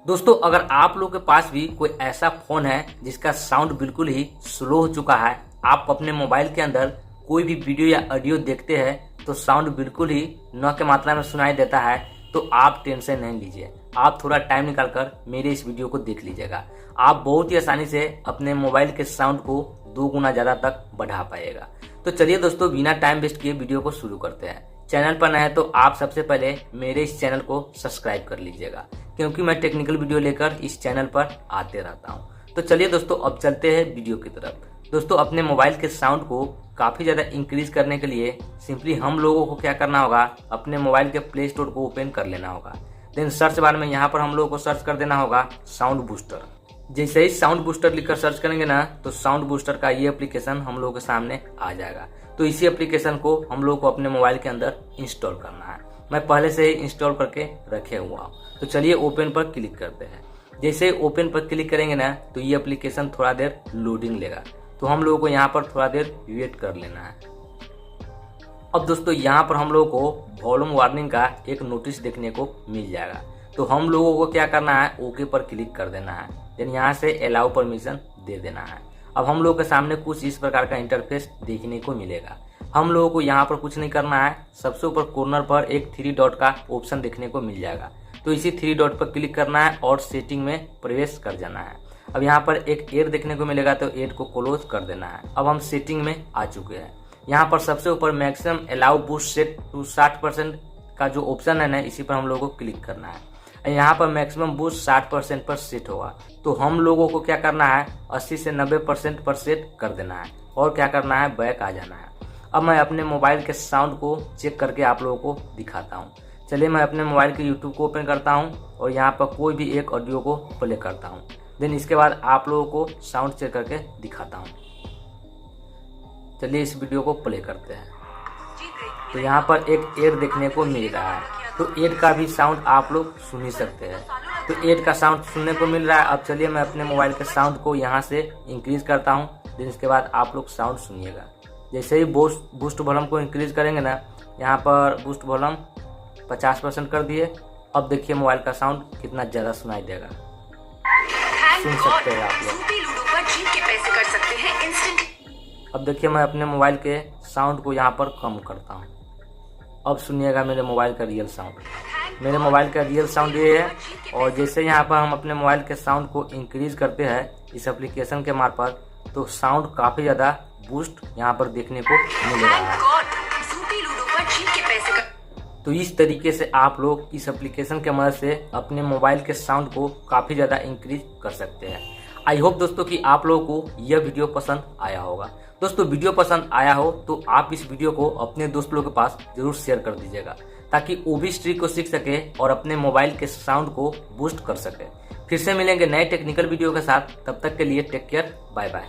दोस्तों अगर आप लोग के पास भी कोई ऐसा फोन है जिसका साउंड बिल्कुल ही स्लो हो चुका है, आप अपने मोबाइल के अंदर कोई भी वीडियो या ऑडियो देखते हैं तो साउंड बिल्कुल ही न के मात्रा में सुनाई देता है, तो आप टेंशन नहीं लीजिए। आप थोड़ा टाइम निकालकर मेरे इस वीडियो को देख लीजिएगा। आप बहुत ही आसानी से अपने मोबाइल के साउंड को 2 गुना ज़्यादा तक बढ़ा पाएगा। तो चलिए दोस्तों, बिना टाइम वेस्ट किए वीडियो को शुरू करते हैं। चैनल पर नए हैं तो आप सबसे पहले मेरे इस चैनल को सब्सक्राइब कर लीजिएगा, क्योंकि मैं टेक्निकल वीडियो लेकर इस चैनल पर आते रहता हूं। तो चलिए दोस्तों, अब चलते हैं वीडियो की तरफ। दोस्तों अपने मोबाइल के साउंड को काफ़ी ज़्यादा इंक्रीज करने के लिए सिंपली हम लोगों को क्या करना होगा, अपने मोबाइल के प्ले स्टोर को ओपन कर लेना होगा। देन सर्च बार में यहाँ पर हम लोगों को सर्च कर देना होगा साउंड बूस्टर। जैसे ही साउंड बूस्टर लिखकर सर्च करेंगे ना, तो साउंड बूस्टर का ये एप्लीकेशन हम लोगों के सामने आ जाएगा। तो इसी एप्लीकेशन को हम लोग को अपने मोबाइल के अंदर इंस्टॉल करना है। मैं पहले से ही इंस्टॉल करके रखे हुआ हूँ। तो चलिए ओपन पर क्लिक करते हैं। जैसे ही ओपन पर क्लिक करेंगे ना, तो ये एप्लीकेशन थोड़ा देर लोडिंग लेगा। तो हम लोगों को यहाँ पर थोड़ा देर वेट कर लेना है। अब दोस्तों यहाँ पर हम लोगों को वॉल्यूम वार्निंग का एक नोटिस देखने को मिल जाएगा। तो हम लोगों को क्या करना है, ओके पर क्लिक कर देना है। देन यहाँ से अलाउ परमिशन दे देना है। अब हम लोगों के सामने कुछ इस प्रकार का इंटरफेस देखने को मिलेगा। हम लोगों को यहाँ पर कुछ नहीं करना है। सबसे ऊपर कॉर्नर पर एक 3 डॉट का ऑप्शन देखने को मिल जाएगा। तो इसी 3 डॉट पर क्लिक करना है और सेटिंग में प्रवेश कर जाना है। अब यहाँ पर एक एड देखने को मिलेगा, तो एड को क्लोज कर देना है। अब हम सेटिंग में आ चुके हैं। यहाँ पर सबसे ऊपर maximum allow boost set to 60% का जो ऑप्शन है ना, इसी पर हम लोगों को क्लिक करना है। यहाँ पर मैक्सिमम बूस्ट 60% पर सेट होगा। तो हम लोगों को क्या करना है, 80 से 90% पर सेट कर देना है और क्या करना है, बैक आ जाना है। अब मैं अपने मोबाइल के साउंड को चेक करके आप लोगों को दिखाता हूँ। चलिए मैं अपने मोबाइल के यूट्यूब को ओपन करता हूँ और यहाँ पर कोई भी एक ऑडियो को प्ले करता हूँ। देन इसके बाद आप लोगों को साउंड चेक करके दिखाता हूँ। चलिए इस वीडियो को प्ले करते हैं। तो यहाँ पर एक एड देखने को मिल रहा है। तो एड का भी साउंड आप लोग सुन ही सकते हैं। तो एड का साउंड सुनने को मिल रहा है। अब चलिए मैं अपने मोबाइल के साउंड को यहाँ से इंक्रीज करता हूँ। देन इसके बाद आप लोग साउंड सुनिएगा। जैसे ही बूस्ट वॉल्यूम को इंक्रीज करेंगे ना, यहाँ पर बूस्ट वॉल्यूम 50% कर दिए। अब देखिए मोबाइल का साउंड कितना ज़्यादा सुनाई देगा, सुन सकते हैं आप लोग। अब देखिए मैं अपने मोबाइल के साउंड को यहाँ पर कम करता हूँ। अब सुनिएगा मेरे मोबाइल का रियल साउंड। मेरे मोबाइल का रियल साउंड ये है। और जैसे यहाँ पर हम अपने मोबाइल के साउंड को इंक्रीज करते हैं इस एप्लीकेशन के मार्फत, तो साउंड काफ़ी ज़्यादा बूस्ट यहाँ पर देखने को मिल रहा है। तो इस तरीके से आप लोग इस एप्लीकेशन के मदद से अपने मोबाइल के साउंड को काफ़ी ज़्यादा इंक्रीज कर सकते हैं। आई होप दोस्तों कि आप लोगों को यह वीडियो पसंद आया होगा। दोस्तों वीडियो पसंद आया हो तो आप इस वीडियो को अपने दोस्त लोगों के पास जरूर शेयर कर दीजिएगा, ताकि वो भी इस ट्रिक को सीख सके और अपने मोबाइल के साउंड को बूस्ट कर सके। फिर से मिलेंगे नए टेक्निकल वीडियो के साथ। तब तक के लिए टेक केयर, बाय बाय।